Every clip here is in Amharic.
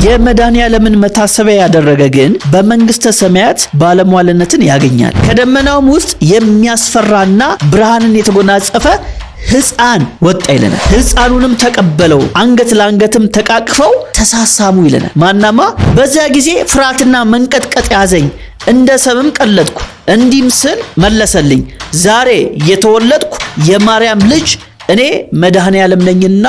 የመድኃኔዓለምን መታሰቢያ ያደረገ ግን በመንግስተ ሰማያት ባለሟልነትን ያገኛል። ከደመናውም ውስጥ የሚያስፈራና ብርሃንን የተጎናጸፈ ሕፃን ወጣ ይለናል። ሕፃኑንም ተቀበለው፣ አንገት ለአንገትም ተቃቅፈው ተሳሳሙ ይለናል። ማናማ በዚያ ጊዜ ፍርሃትና መንቀጥቀጥ ያዘኝ፣ እንደ ሰምም ቀለጥኩ። እንዲህም ስል መለሰልኝ፣ ዛሬ የተወለድኩ የማርያም ልጅ እኔ መድኃኔዓለም ነኝና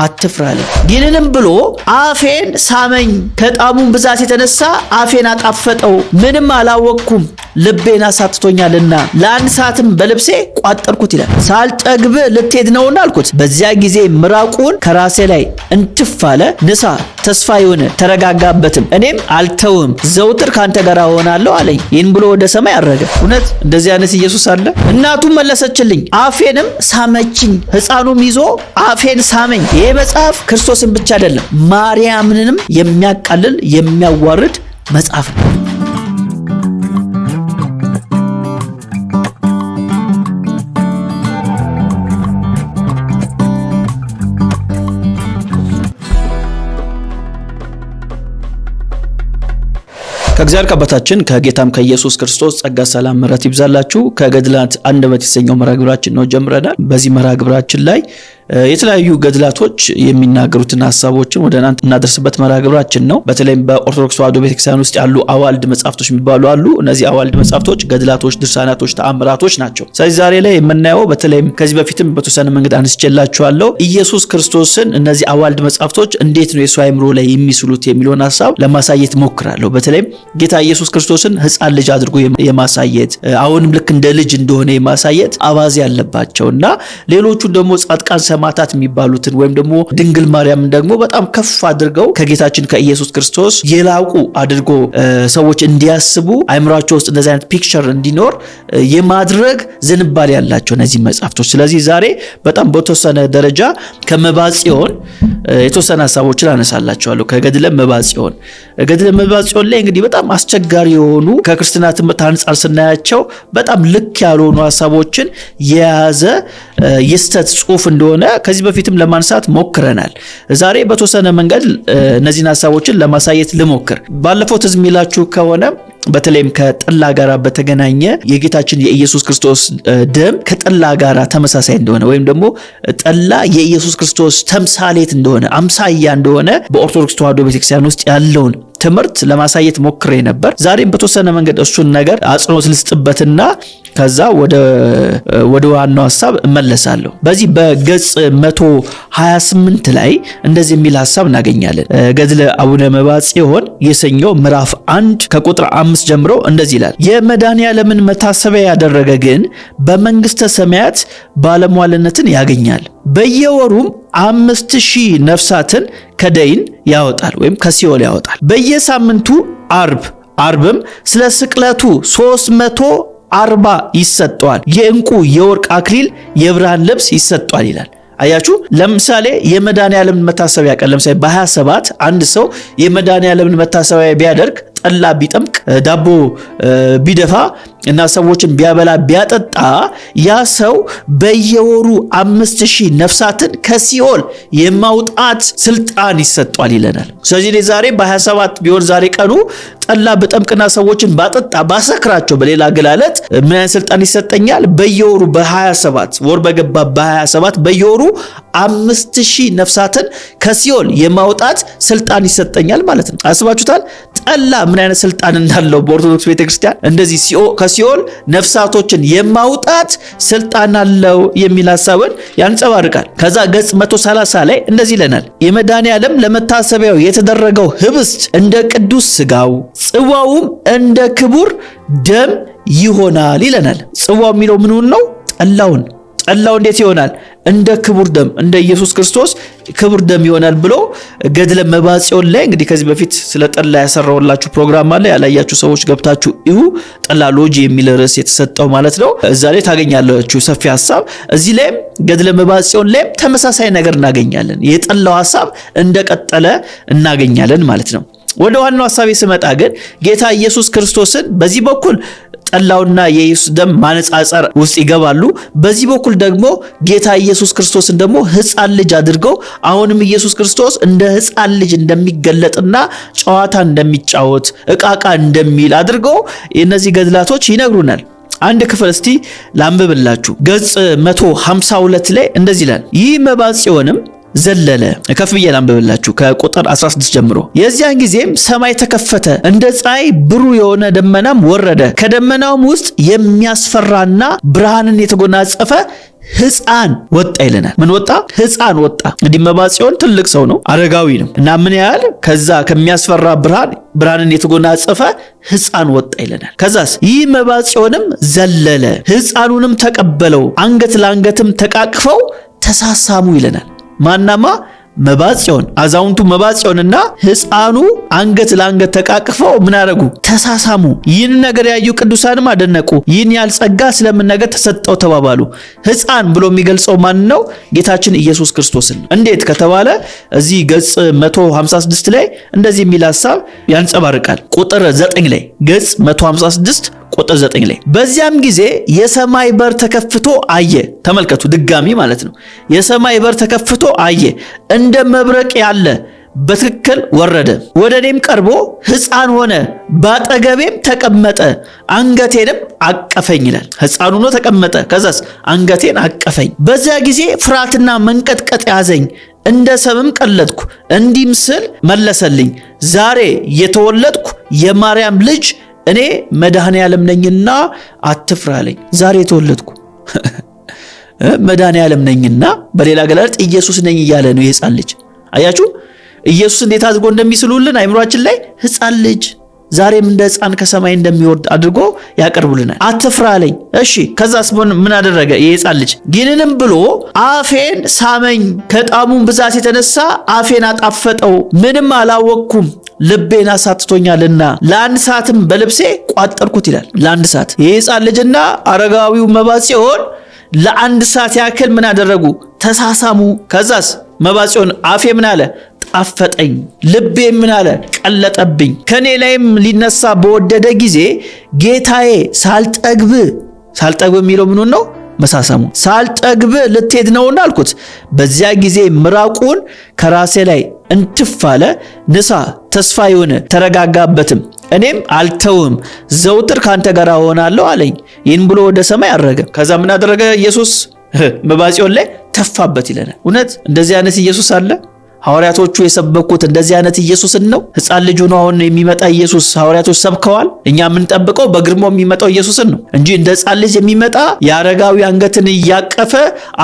አትፍራ አለ። ይህንንም ብሎ አፌን ሳመኝ፣ ከጣሙም ብዛት የተነሳ አፌን አጣፈጠው። ምንም አላወቅኩም፣ ልቤን አሳትቶኛልና ለአንድ ሰዓትም በልብሴ ቋጠርኩት ይላል። ሳልጠግብ ልትሄድ ነውና አልኩት። በዚያ ጊዜ ምራቁን ከራሴ ላይ እንትፍ አለ። ንሳ፣ ተስፋ ይሁን፣ ተረጋጋበትም። እኔም አልተውም፣ ዘውትር ካንተ ጋር እሆናለሁ አለኝ። ይህን ብሎ ወደ ሰማይ አረገ። እውነት እንደዚህ አይነት ኢየሱስ አለ? እናቱም መለሰችልኝ፣ አፌንም ሳመችኝ፣ ሕፃኑም ይዞ አፌን ሳመኝ። ይህ መጽሐፍ ክርስቶስን ብቻ አይደለም ማርያምንም የሚያቃልል የሚያዋርድ መጽሐፍ ነው። ከእግዚአብሔር ከአባታችን ከጌታም ከኢየሱስ ክርስቶስ ጸጋ፣ ሰላም፣ ምሕረት ይብዛላችሁ። ከገድላት አንደበት የተሰኘው መርሃ ግብራችን ነው ጀምረናል። በዚህ መርሃ ግብራችን ላይ የተለያዩ ገድላቶች የሚናገሩትን ሐሳቦችን ወደ እናንተ እናደርስበት መርሃ ግብራችን ነው። በተለይም በኦርቶዶክስ ተዋሕዶ ቤተክርስቲያን ውስጥ ያሉ አዋልድ መጻሕፍቶች የሚባሉ አሉ። እነዚህ አዋልድ መጻሕፍቶች ገድላቶች፣ ድርሳናቶች፣ ተአምራቶች ናቸው። ስለዚህ ዛሬ ላይ የምናየው በተለይም ከዚህ በፊትም በተወሰነ መንገድ አንስቼላችኋለሁ ኢየሱስ ክርስቶስን እነዚህ አዋልድ መጻሕፍቶች እንዴት ነው የሱ አእምሮ ላይ የሚስሉት የሚለውን ሐሳብ ለማሳየት ሞክራለሁ። በተለይም ጌታ ኢየሱስ ክርስቶስን ሕፃን ልጅ አድርጎ የማሳየት አሁንም ልክ እንደ ልጅ እንደሆነ የማሳየት አባዜ ያለባቸውና ሌሎቹ ደግሞ ጻድቃን ሰማዕታት የሚባሉትን ወይም ደግሞ ድንግል ማርያም ደግሞ በጣም ከፍ አድርገው ከጌታችን ከኢየሱስ ክርስቶስ የላቁ አድርጎ ሰዎች እንዲያስቡ አእምሯቸው ውስጥ እንደዚህ አይነት ፒክቸር እንዲኖር የማድረግ ዝንባሌ ያላቸው እነዚህ መጻሕፍቶች። ስለዚህ ዛሬ በጣም በተወሰነ ደረጃ ከመባጽዮን የተወሰነ ሐሳቦችን አነሳላችኋለሁ። ከገድለ መባጽዮን ላይ እንግዲህ በጣም አስቸጋሪ የሆኑ ከክርስትና ትምህርት አንጻር ስናያቸው በጣም ልክ ያልሆኑ ሐሳቦችን የያዘ የስተት ጽሑፍ እንደሆነ ከዚህ በፊትም ለማንሳት ሞክረናል። ዛሬ በተወሰነ መንገድ እነዚህን ሐሳቦችን ለማሳየት ልሞክር። ባለፈው ትዝ የሚላችሁ ከሆነ በተለይም ከጠላ ጋራ በተገናኘ የጌታችን የኢየሱስ ክርስቶስ ደም ከጠላ ጋራ ተመሳሳይ እንደሆነ ወይም ደግሞ ጠላ የኢየሱስ ክርስቶስ ተምሳሌት እንደሆነ አምሳያ እንደሆነ በኦርቶዶክስ ተዋሕዶ ቤተክርስቲያን ውስጥ ያለውን ትምህርት ለማሳየት ሞክሬ ነበር። ዛሬም በተወሰነ መንገድ እሱን ነገር አጽንኦት ልስጥበትና ከዛ ወደ ዋናው ሐሳብ እመለሳለሁ። በዚህ በገጽ 128 ላይ እንደዚህ የሚል ሐሳብ እናገኛለን። ገድለ አቡነ መባጽዮን የሰኘው ምዕራፍ 1 ከቁጥር 5 ጀምሮ እንደዚህ ይላል። የመድኃኔዓለምን መታሰቢያ ያደረገ ግን በመንግስተ ሰማያት ባለሟልነትን ያገኛል። በየወሩም 5000 ነፍሳትን ከደይን ያወጣል ወይም ከሲኦል ያወጣል። በየሳምንቱ አርብም ስለ ስቅለቱ 340 ይሰጠዋል። የዕንቁ የወርቅ አክሊል የብርሃን ልብስ ይሰጠዋል ይላል። አያችሁ፣ ለምሳሌ የመድኃኔዓለምን መታሰቢያ ቀን ለምሳሌ በ27 አንድ ሰው የመድኃኔዓለምን መታሰቢያ ቢያደርግ ጠላ ቢጠምቅ ዳቦ ቢደፋ እና ሰዎችን ቢያበላ ቢያጠጣ ያ ሰው በየወሩ 5000 ነፍሳትን ከሲኦል የማውጣት ስልጣን ይሰጣል ይለናል። ስለዚህ ዛሬ በ27 ቢሆን ዛሬ ቀኑ ጠላ በጠምቅና ሰዎችን ባጠጣ ባሰክራቸው በሌላ አገላለጥ ምን አይነት ስልጣን ይሰጠኛል? በየወሩ በ27 ወር በገባ በ27 በየወሩ 5000 ነፍሳትን ከሲኦል የማውጣት ስልጣን ይሰጠኛል ማለት ነው። አስባችሁታል? ጠላ ምን አይነት ስልጣን እንዳለው በኦርቶዶክስ ቤተክርስቲያን እንደዚህ ከሲኦል ነፍሳቶችን የማውጣት ስልጣን አለው የሚል ሐሳብን ያንጸባርቃል። ከዛ ገጽ 130 ላይ እንደዚህ ይለናል። የመድኃኔዓለም ለመታሰቢያው የተደረገው ህብስት እንደ ቅዱስ ሥጋው ጽዋውም እንደ ክቡር ደም ይሆናል ይለናል። ጽዋው የሚለው ምኑን ነው? ጠላውን። ጠላው እንዴት ይሆናል? እንደ ክቡር ደም እንደ ኢየሱስ ክርስቶስ ክቡር ደም ይሆናል ብሎ ገድለ መባጽዮን ላይ እንግዲህ ከዚህ በፊት ስለ ጠላ ያሰራውላችሁ ፕሮግራም አለ። ያላያችሁ ሰዎች ገብታችሁ እዩ። ጠላ ሎጂ የሚል ርዕስ የተሰጠው ማለት ነው። እዛ ላይ ታገኛላችሁ ሰፊ ሐሳብ። እዚህ ላይም ገድለ መባጽዮን ላይም ተመሳሳይ ነገር እናገኛለን። የጠላው ሐሳብ እንደቀጠለ እናገኛለን ማለት ነው። ወደ ዋናው ሐሳቤ ስመጣ ግን ጌታ ኢየሱስ ክርስቶስን በዚህ በኩል ጠላውና የኢየሱስ ደም ማነጻጸር ውስጥ ይገባሉ። በዚህ በኩል ደግሞ ጌታ ኢየሱስ ክርስቶስን ደግሞ ሕፃን ልጅ አድርገው አሁንም ኢየሱስ ክርስቶስ እንደ ሕፃን ልጅ እንደሚገለጥና ጨዋታ እንደሚጫወት ዕቃቃ እንደሚል አድርገው እነዚህ ገድላቶች ይነግሩናል። አንድ ክፍል እስቲ ላንብብላችሁ። ገጽ 152 ላይ እንደዚህ ይላል። ይህ መባጽዮንም ዘለለ። ከፍ ብዬ ላንብብላችሁ ከቁጥር 16 ጀምሮ። የዚያን ጊዜም ሰማይ ተከፈተ፣ እንደ ፀሐይ ብሩህ የሆነ ደመናም ወረደ። ከደመናውም ውስጥ የሚያስፈራና ብርሃንን የተጎናጸፈ ሕፃን ወጣ ይለናል። ምን ወጣ? ሕፃን ወጣ። እንግዲህ መባጽዮን ትልቅ ሰው ነው፣ አረጋዊ ነው እና ምን ያህል ከዛ ከሚያስፈራ ብርሃንን የተጎናጸፈ ሕፃን ወጣ ይለናል። ከዛስ ይህ መባጽዮንም ዘለለ፣ ሕፃኑንም ተቀበለው፣ አንገት ለአንገትም ተቃቅፈው ተሳሳሙ ይለናል። ማናማ? መባጽዮን፣ አዛውንቱ መባጽዮንና ሕፃኑ አንገት ለአንገት ተቃቅፈው ምን አደረጉ? ተሳሳሙ። ይህን ነገር ያዩ ቅዱሳንም አደነቁ። ይህን ያህል ጸጋ ስለምን ነገር ተሰጠው ተባባሉ። ሕፃን ብሎ የሚገልጸው ማን ነው? ጌታችን ኢየሱስ ክርስቶስን ነው። እንዴት ከተባለ እዚህ ገጽ 156 ላይ እንደዚህ የሚል ሐሳብ ያንጸባርቃል። ቁጥር 9 ላይ ገጽ 156 ቁጥር 9 ላይ በዚያም ጊዜ የሰማይ በር ተከፍቶ አየ። ተመልከቱ፣ ድጋሚ ማለት ነው። የሰማይ በር ተከፍቶ አየ፣ እንደ መብረቅ ያለ በትክክል ወረደ። ወደ እኔም ቀርቦ ሕፃን ሆነ፣ ባጠገቤም ተቀመጠ፣ አንገቴንም አቀፈኝ ይላል። ሕፃን ሆኖ ተቀመጠ፣ ከዛስ አንገቴን አቀፈኝ። በዚያ ጊዜ ፍርሃትና መንቀጥቀጥ ያዘኝ፣ እንደ ሰምም ቀለጥኩ። እንዲህም ስል መለሰልኝ፣ ዛሬ የተወለድኩ የማርያም ልጅ እኔ መድኃኔ ዓለም ነኝና አትፍራ አለኝ። ዛሬ የተወለድኩ መድኃኔ ዓለም ነኝና፣ በሌላ ገለጥ ኢየሱስ ነኝ እያለ ነው የሕፃን ልጅ። አያችሁ ኢየሱስ እንዴት አድርጎ እንደሚስሉልን አይምሯችን ላይ ሕፃን ልጅ ዛሬም እንደ ሕፃን ከሰማይ እንደሚወርድ አድርጎ ያቀርቡልናል። አትፍራ አለኝ። እሺ ከዛስ ምን አደረገ? የሕፃን ልጅ ግንንም ብሎ አፌን ሳመኝ፣ ከጣሙም ብዛት የተነሳ አፌን አጣፈጠው። ምንም አላወቅኩም፣ ልቤን አሳትቶኛልና ለአንድ ሰዓትም በልብሴ ቋጠርኩት ይላል። ለአንድ ሰዓት የሕፃን ልጅና አረጋዊው መባጽዮን ለአንድ ሰዓት ያክል ምን አደረጉ? ተሳሳሙ። ከዛስ መባጽዮን አፌ ምን አለ? ጣፈጠኝ፣ ልቤ ምን አለ? ቀለጠብኝ። ከኔ ላይም ሊነሳ በወደደ ጊዜ ጌታዬ ሳልጠግብ የሚለው ምኑን ነው? መሳሳሙ። ሳልጠግብ ልትሄድ ነውና አልኩት። በዚያ ጊዜ ምራቁን ከራሴ ላይ እንትፍ አለ። ንሳ፣ ተስፋ ይሁን፣ ተረጋጋበትም። እኔም አልተውም፣ ዘውትር ካንተ ጋር እሆናለሁ አለኝ። ይህን ብሎ ወደ ሰማይ አረገ። ከዛ ምን አደረገ? ኢየሱስ መባጽዮን ላይ ተፋበት ይለናል። እውነት እንደዚህ አይነት ኢየሱስ አለ? ሐዋርያቶቹ የሰበኩት እንደዚህ አይነት ኢየሱስን ነው። ሕፃን ልጅ ሆኖ አሁን የሚመጣ ኢየሱስ ሐዋርያቶች ሰብከዋል። እኛ የምንጠብቀው በግርሞ የሚመጣው ኢየሱስን ነው እንጂ እንደ ሕፃን ልጅ የሚመጣ የአረጋዊ አንገትን እያቀፈ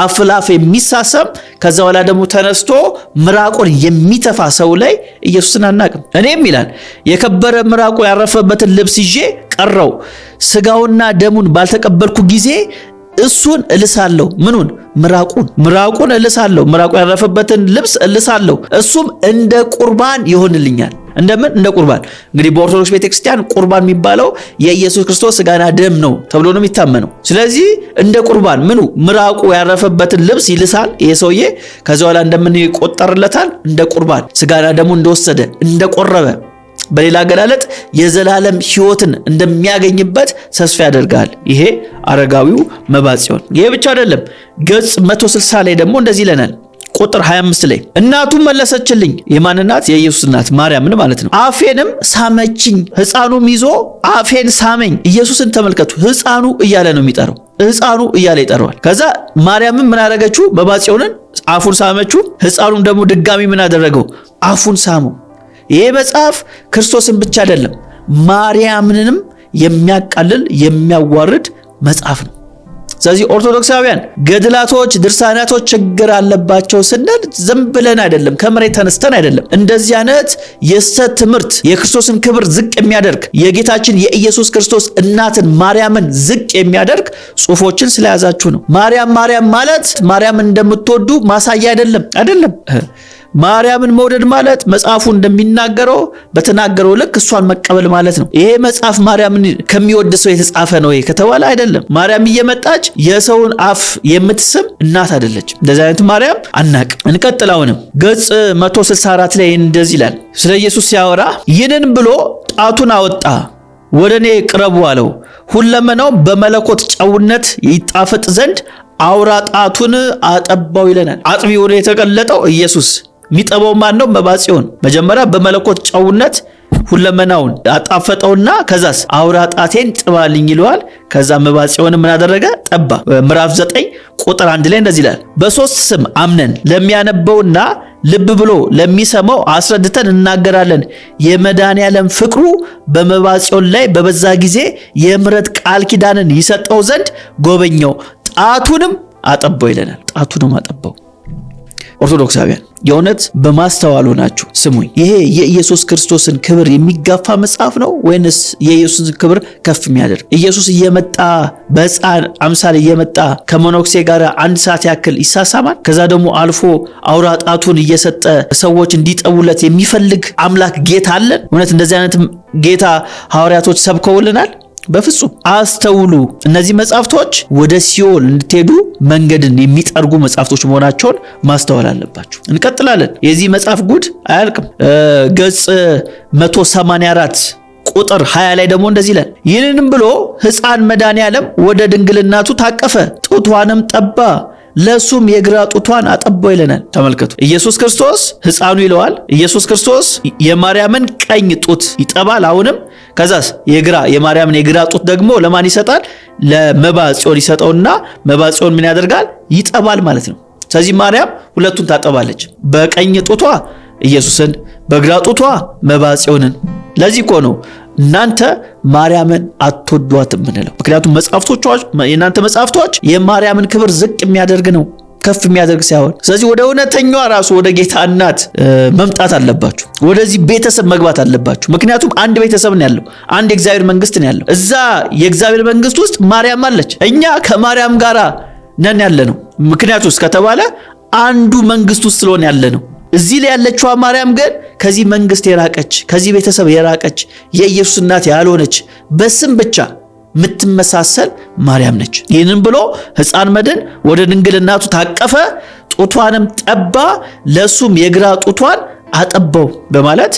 አፍላፍ የሚሳሰም ከዛ በኋላ ደግሞ ተነስቶ ምራቁን የሚተፋ ሰው ላይ ኢየሱስን አናቅም። እኔም ይላል የከበረ ምራቁ ያረፈበትን ልብስ ይዤ ቀረው፣ ስጋውና ደሙን ባልተቀበልኩ ጊዜ እሱን እልሳለሁ። ምኑን? ምራቁን እልሳለሁ። ምራቁ ያረፈበትን ልብስ እልሳለሁ፣ እሱም እንደ ቁርባን ይሆንልኛል። እንደምን? እንደ ቁርባን። እንግዲህ በኦርቶዶክስ ቤተክርስቲያን ቁርባን የሚባለው የኢየሱስ ክርስቶስ ስጋና ደም ነው ተብሎ ነው የሚታመነው። ስለዚህ እንደ ቁርባን ምኑ? ምራቁ ያረፈበትን ልብስ ይልሳል ይሄ ሰውዬ። ከዛ በኋላ እንደምን ይቆጠርለታል? እንደ ቁርባን ስጋና ደሙ እንደወሰደ እንደቆረበ፣ በሌላ አገላለጥ የዘላለም ሕይወትን እንደሚያገኝበት ተስፋ ያደርጋል ይሄ አረጋዊው መባጽዮን። ይሄ ብቻ አይደለም። ገጽ 160 ላይ ደግሞ እንደዚህ ይለናል። ቁጥር 25 ላይ እናቱም መለሰችልኝ። የማን እናት? የኢየሱስ እናት ማርያምን ማለት ነው። አፌንም ሳመችኝ። ሕፃኑም ይዞ አፌን ሳመኝ። ኢየሱስን ተመልከቱ፣ ሕፃኑ እያለ ነው የሚጠራው። ሕፃኑ እያለ ይጠራዋል። ከዛ ማርያምን ምን አደረገችው? መባጽዮንን አፉን ሳመችው። ሕፃኑም ደግሞ ድጋሚ ምን አደረገው? አፉን ሳመው። ይሄ መጽሐፍ ክርስቶስን ብቻ አይደለም ማርያምንም የሚያቃልል የሚያዋርድ መጽሐፍ ነው። ስለዚህ ኦርቶዶክሳውያን ገድላቶች፣ ድርሳናቶች ችግር አለባቸው ስንል ዝም ብለን አይደለም፣ ከመሬት ተነስተን አይደለም። እንደዚህ አይነት የሐሰት ትምህርት የክርስቶስን ክብር ዝቅ የሚያደርግ የጌታችን የኢየሱስ ክርስቶስ እናትን ማርያምን ዝቅ የሚያደርግ ጽሑፎችን ስለያዛችሁ ነው። ማርያም ማለት ማርያም እንደምትወዱ ማሳያ አይደለም። ማርያምን መውደድ ማለት መጽሐፉ እንደሚናገረው በተናገረው ልክ እሷን መቀበል ማለት ነው። ይሄ መጽሐፍ ማርያምን ከሚወድ ሰው የተጻፈ ነው ከተባለ አይደለም። ማርያም እየመጣች የሰውን አፍ የምትስም እናት አይደለች። እንደዚህ አይነት ማርያም አናቅ። እንቀጥላውንም ገጽ 164 ላይ እንደዚህ ይላል። ስለ ኢየሱስ ሲያወራ ይህንን ብሎ ጣቱን አወጣ፣ ወደኔ ቅረቡ አለው። ሁለመናው በመለኮት ጨውነት ይጣፈጥ ዘንድ አውራ ጣቱን አጠባው ይለናል። አጥቢው ነው የተገለጠው ኢየሱስ። የሚጠባው ማን ነው? መባጽዮን። መጀመሪያ በመለኮት ጨውነት ሁለመናውን አጣፈጠውና ከዛስ አውራ ጣቴን ጥባልኝ ይለዋል። ከዛ መባጽዮን ምን አደረገ? ጠባ። ምዕራፍ 9 ቁጥር 1 ላይ እንደዚህ ይላል፣ በሶስት ስም አምነን ለሚያነበውና ልብ ብሎ ለሚሰማው አስረድተን እናገራለን። የመድኃኔዓለም ፍቅሩ በመባጽዮን ላይ በበዛ ጊዜ የምሕረት ቃል ኪዳንን ይሰጠው ዘንድ ጎበኘው፣ ጣቱንም አጠባው ይለናል። ጣቱንም አጠባው። ኦርቶዶክሳውያን የእውነት በማስተዋል ሆናችሁ ስሙኝ። ይሄ የኢየሱስ ክርስቶስን ክብር የሚጋፋ መጽሐፍ ነው ወይንስ የኢየሱስን ክብር ከፍ የሚያደርግ? ኢየሱስ እየመጣ በሕፃን አምሳል እየመጣ ከመነኩሴ ጋር 1 ሰዓት ያክል ይሳሳማል። ከዛ ደግሞ አልፎ አውራ ጣቱን እየሰጠ ሰዎች እንዲጠቡለት የሚፈልግ አምላክ ጌታ አለን? እውነት እንደዚህ አይነት ጌታ ሐዋርያቶች ሰብከውልናል? በፍጹም። አስተውሉ። እነዚህ መጻሕፍቶች ወደ ሲኦል እንድትሄዱ መንገድን የሚጠርጉ መጻሕፍቶች መሆናቸውን ማስተዋል አለባችሁ። እንቀጥላለን። የዚህ መጽሐፍ ጉድ አያልቅም። ገጽ 184 ቁጥር 20 ላይ ደግሞ እንደዚህ ይላል፣ ይህንንም ብሎ ሕፃን መድኃኔዓለም ወደ ድንግልናቱ ታቀፈ፣ ጡቷንም ጠባ፣ ለሱም የግራ ጡቷን አጠባው ይለናል። ተመልከቱ። ኢየሱስ ክርስቶስ ሕፃኑ ይለዋል። ኢየሱስ ክርስቶስ የማርያምን ቀኝ ጡት ይጠባል። አሁንም ከዛስ የማርያምን የግራ ጡት ደግሞ ለማን ይሰጣል? ለመባጽዮን ይሰጠውና መባጽዮን ምን ያደርጋል? ይጠባል ማለት ነው። ስለዚህ ማርያም ሁለቱን ታጠባለች። በቀኝ ጡቷ ኢየሱስን፣ በግራ ጡቷ መባጽዮንን። ለዚህ እኮ ነው እናንተ ማርያምን አትወዷትም ምንለው። ምክንያቱም የእናንተ መጻሕፍቶች የማርያምን ክብር ዝቅ የሚያደርግ ነው፣ ከፍ የሚያደርግ ሳይሆን። ስለዚህ ወደ እውነተኛዋ ራሱ ወደ ጌታ እናት መምጣት አለባችሁ። ወደዚህ ቤተሰብ መግባት አለባችሁ። ምክንያቱም አንድ ቤተሰብ ነው ያለው፣ አንድ የእግዚአብሔር መንግስት ነው ያለው። እዛ የእግዚአብሔር መንግስት ውስጥ ማርያም አለች። እኛ ከማርያም ጋር ነን ያለ ነው። ምክንያቱስ ከተባለ አንዱ መንግስት ውስጥ ስለሆነ ያለ ነው። እዚህ ላይ ያለችዋ ማርያም ግን ከዚህ መንግስት የራቀች፣ ከዚህ ቤተሰብ የራቀች፣ የኢየሱስ እናት ያልሆነች በስም ብቻ የምትመሳሰል ማርያም ነች። ይህንን ብሎ ሕፃን መድን ወደ ድንግልናቱ ታቀፈ፣ ጡቷንም ጠባ፣ ለሱም የግራ ጡቷን አጠባው በማለት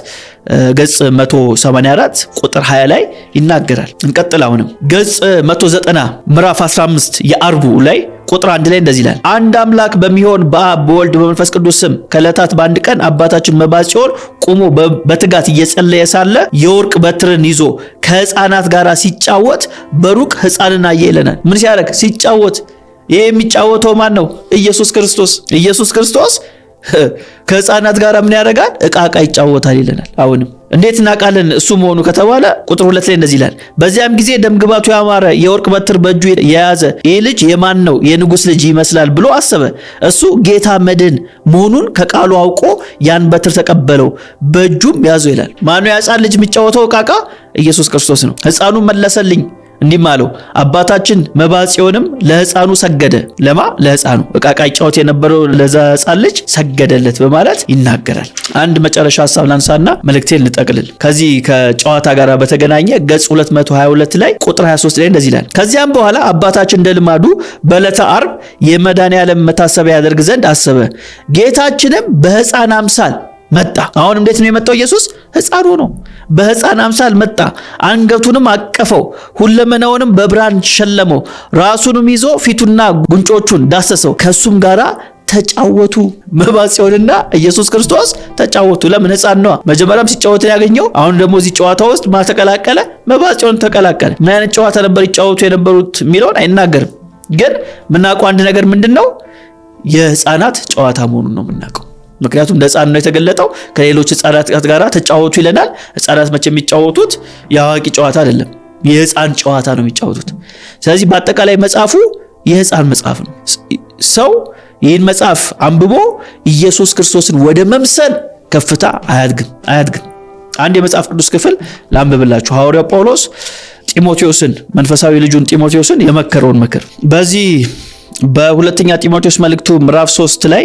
ገጽ 184 ቁጥር 20 ላይ ይናገራል። እንቀጥል። አሁንም ገጽ 190 ምዕራፍ 15 የአርቡ ላይ ቁጥር 1 ላይ እንደዚህ ይላል፣ አንድ አምላክ በሚሆን በአብ በወልድ በመንፈስ ቅዱስ ስም ከዕለታት በአንድ ቀን አባታችን መባጽዮን ቆሞ በትጋት እየጸለየ ሳለ የወርቅ በትርን ይዞ ከሕፃናት ጋር ሲጫወት በሩቅ ሕፃንን አየ ይለናል። ምን ሲያደርግ? ሲጫወት። ይሄ የሚጫወተው ማን ነው? ኢየሱስ ክርስቶስ። ኢየሱስ ክርስቶስ ከሕፃናት ጋር ምን ያደርጋል? ዕቃ ይጫወታል ይለናል። አሁንም እንዴት እናውቃለን እሱ መሆኑ ከተባለ ቁጥር 2 ላይ እንደዚህ ይላል፣ በዚያም ጊዜ ደምግባቱ ያማረ የወርቅ በትር በእጁ የያዘ ይህ ልጅ የማን ነው? የንጉሥ ልጅ ይመስላል ብሎ አሰበ። እሱ ጌታ መድን መሆኑን ከቃሉ አውቆ ያን በትር ተቀበለው፣ በእጁም ያዘው ይላል። ማነው የሕፃን ልጅ የሚጫወተው ዕቃ? ኢየሱስ ክርስቶስ ነው። ሕፃኑ መለሰልኝ እንዲህ አለው፣ አባታችን መባጽዮንም ለሕፃኑ ሰገደ። ለማ? ለሕፃኑ ዕቃ ይጫወት የነበረው ለዛ ሕፃን ልጅ ሰገደለት በማለት ይናገራል። አንድ መጨረሻ ሐሳብ ላንሳና መልእክቴን ልጠቅልል። ከዚህ ከጨዋታ ጋር በተገናኘ ገጽ 222 ላይ ቁጥር 23 ላይ እንደዚህ ይላል፣ ከዚያም በኋላ አባታችን እንደ ልማዱ በዕለተ ዓርብ የመድኃኔዓለም መታሰቢያ ያደርግ ዘንድ አሰበ። ጌታችንም በሕፃን አምሳል መጣ። አሁን እንዴት ነው የመጣው? ኢየሱስ ሕፃኑ ነው። በሕፃን አምሳል መጣ፣ አንገቱንም አቀፈው፣ ሁለመናውንም በብርሃን ሸለመው፣ ራሱንም ይዞ ፊቱና ጉንጮቹን ዳሰሰው፣ ከሱም ጋራ ተጫወቱ። መባጽዮንና ኢየሱስ ክርስቶስ ተጫወቱ። ለምን? ሕፃን ነው። መጀመሪያም ሲጫወት ያገኘው፣ አሁን ደግሞ እዚህ ጨዋታ ውስጥ ማተቀላቀለ፣ መባጽዮን ተቀላቀለ። ምን አይነት ጨዋታ ነበር ይጫወቱ የነበሩት የሚለውን አይናገርም። ግን ምናውቀው አንድ ነገር ምንድነው? የሕፃናት ጨዋታ መሆኑን ነው የምናውቀው። ምክንያቱም ለሕፃን ነው የተገለጠው። ከሌሎች ሕፃናት ጋር ተጫወቱ ይለናል። ሕፃናት መቼ የሚጫወቱት የአዋቂ ጨዋታ አይደለም፣ የሕፃን ጨዋታ ነው የሚጫወቱት። ስለዚህ በአጠቃላይ መጽሐፉ የሕፃን መጽሐፍ ነው። ሰው ይህን መጽሐፍ አንብቦ ኢየሱስ ክርስቶስን ወደ መምሰል ከፍታ አያድግም። አንድ የመጽሐፍ ቅዱስ ክፍል ላንብብላችሁ። ሐዋርያው ጳውሎስ ጢሞቴዎስን፣ መንፈሳዊ ልጁን ጢሞቴዎስን የመከረውን ምክር በዚህ በሁለተኛ ጢሞቴዎስ መልእክቱ ምዕራፍ 3 ላይ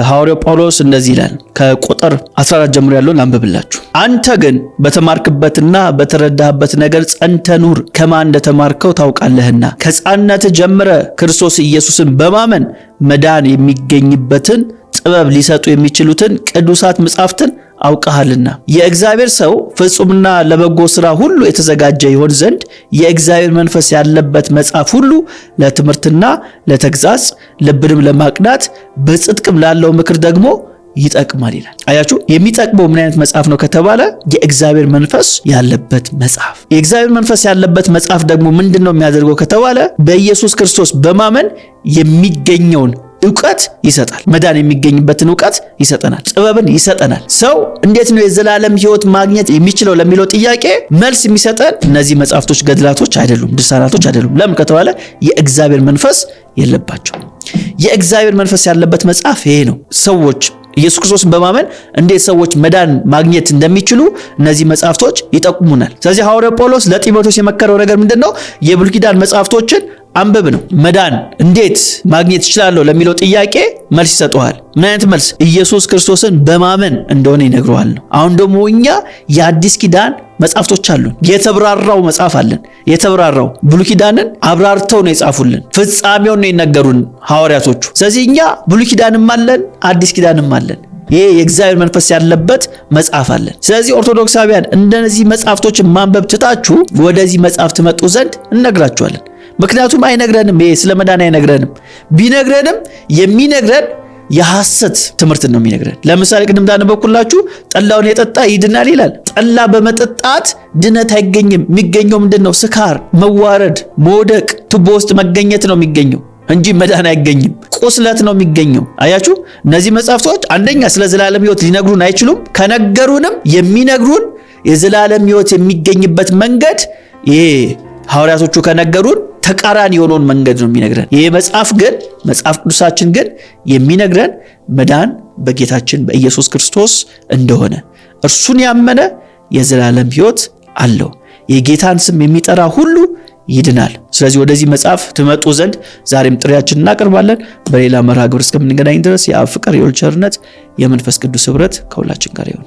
ሐዋርያው ጳውሎስ እንደዚህ ይላል። ከቁጥር 14 ጀምሮ ያለውን አንብብላችሁ። አንተ ግን በተማርክበትና በተረዳህበት ነገር ጸንተህ ኑር፣ ከማን እንደተማርከው ታውቃለህና ከሕፃንነት ጀምረ ክርስቶስ ኢየሱስን በማመን መዳን የሚገኝበትን ጥበብ ሊሰጡ የሚችሉትን ቅዱሳት መጻሕፍትን አውቀሃልና የእግዚአብሔር ሰው ፍጹምና ለበጎ ሥራ ሁሉ የተዘጋጀ ይሆን ዘንድ የእግዚአብሔር መንፈስ ያለበት መጽሐፍ ሁሉ ለትምህርትና ለተግሣጽ ልብንም ለማቅናት በጽድቅም ላለው ምክር ደግሞ ይጠቅማል ይላል። አያችሁ የሚጠቅመው ምን አይነት መጽሐፍ ነው ከተባለ የእግዚአብሔር መንፈስ ያለበት መጽሐፍ። የእግዚአብሔር መንፈስ ያለበት መጽሐፍ ደግሞ ምንድነው የሚያደርገው ከተባለ በኢየሱስ ክርስቶስ በማመን የሚገኘውን ዕውቀት ይሰጣል። መዳን የሚገኝበትን ዕውቀት ይሰጠናል። ጥበብን ይሰጠናል። ሰው እንዴት ነው የዘላለም ሕይወት ማግኘት የሚችለው ለሚለው ጥያቄ መልስ የሚሰጠን እነዚህ መጽሐፍቶች ገድላቶች አይደሉም፣ ድርሳናቶች አይደሉም። ለምን ከተባለ የእግዚአብሔር መንፈስ የለባቸው። የእግዚአብሔር መንፈስ ያለበት መጽሐፍ ይሄ ነው። ሰዎች ኢየሱስ ክርስቶስን በማመን እንዴት ሰዎች መዳን ማግኘት እንደሚችሉ እነዚህ መጽሐፍቶች ይጠቁሙናል። ስለዚህ ሐዋርያው ጳውሎስ ለጢሞቴዎስ የመከረው ነገር ምንድነው? የብሉይ ኪዳን መጽሐፍቶችን አንብብ ነው። መዳን እንዴት ማግኘት ይችላል ለሚለው ጥያቄ መልስ ይሰጠዋል። ምን አይነት መልስ? ኢየሱስ ክርስቶስን በማመን እንደሆነ ይነግረዋል ነው። አሁን ደግሞ እኛ የአዲስ ኪዳን መጽሐፍቶች አሉን። የተብራራው መጽሐፍ አለን። የተብራራው ብሉይ ኪዳንን አብራርተው ነው የጻፉልን። ፍጻሜውን ነው የነገሩን ሐዋርያቶቹ። ስለዚህ እኛ ብሉይ ኪዳንም አለን፣ አዲስ ኪዳንም አለን። ይሄ የእግዚአብሔር መንፈስ ያለበት መጽሐፍ አለን። ስለዚህ ኦርቶዶክሳውያን እንደነዚህ መጽሐፍቶችን ማንበብ ትታችሁ ወደዚህ መጽሐፍ ትመጡ ዘንድ እንነግራችኋለን። ምክንያቱም አይነግረንም። ይሄ ስለ መዳን አይነግረንም። ቢነግረንም የሚነግረን የሐሰት ትምህርት ነው የሚነግረን። ለምሳሌ ቅድም እንዳነበብኩላችሁ ጠላውን የጠጣ ይድናል ይላል። ጠላ በመጠጣት ድነት አይገኝም። የሚገኘው ምንድነው? ስካር፣ መዋረድ፣ መውደቅ፣ ቱቦ ውስጥ መገኘት ነው የሚገኘው እንጂ መዳን አይገኝም። ቁስለት ነው የሚገኘው። አያችሁ እነዚህ መጽሐፍቶች አንደኛ ስለ ዘላለም ሕይወት ሊነግሩን አይችሉም። ከነገሩንም የሚነግሩን የዘላለም ሕይወት የሚገኝበት መንገድ ይሄ ሐዋርያቶቹ ከነገሩን ተቃራኒ የሆነውን መንገድ ነው የሚነግረን። ይሄ መጽሐፍ ግን መጽሐፍ ቅዱሳችን ግን የሚነግረን መዳን በጌታችን በኢየሱስ ክርስቶስ እንደሆነ እርሱን ያመነ የዘላለም ሕይወት አለው። የጌታን ስም የሚጠራ ሁሉ ይድናል። ስለዚህ ወደዚህ መጽሐፍ ትመጡ ዘንድ ዛሬም ጥሪያችንን እናቀርባለን። በሌላ መርሃ ግብር እስከምንገናኝ ድረስ የአብ ፍቅር፣ የወልድ ቸርነት፣ የመንፈስ ቅዱስ ኅብረት ከሁላችን ጋር ይሁን።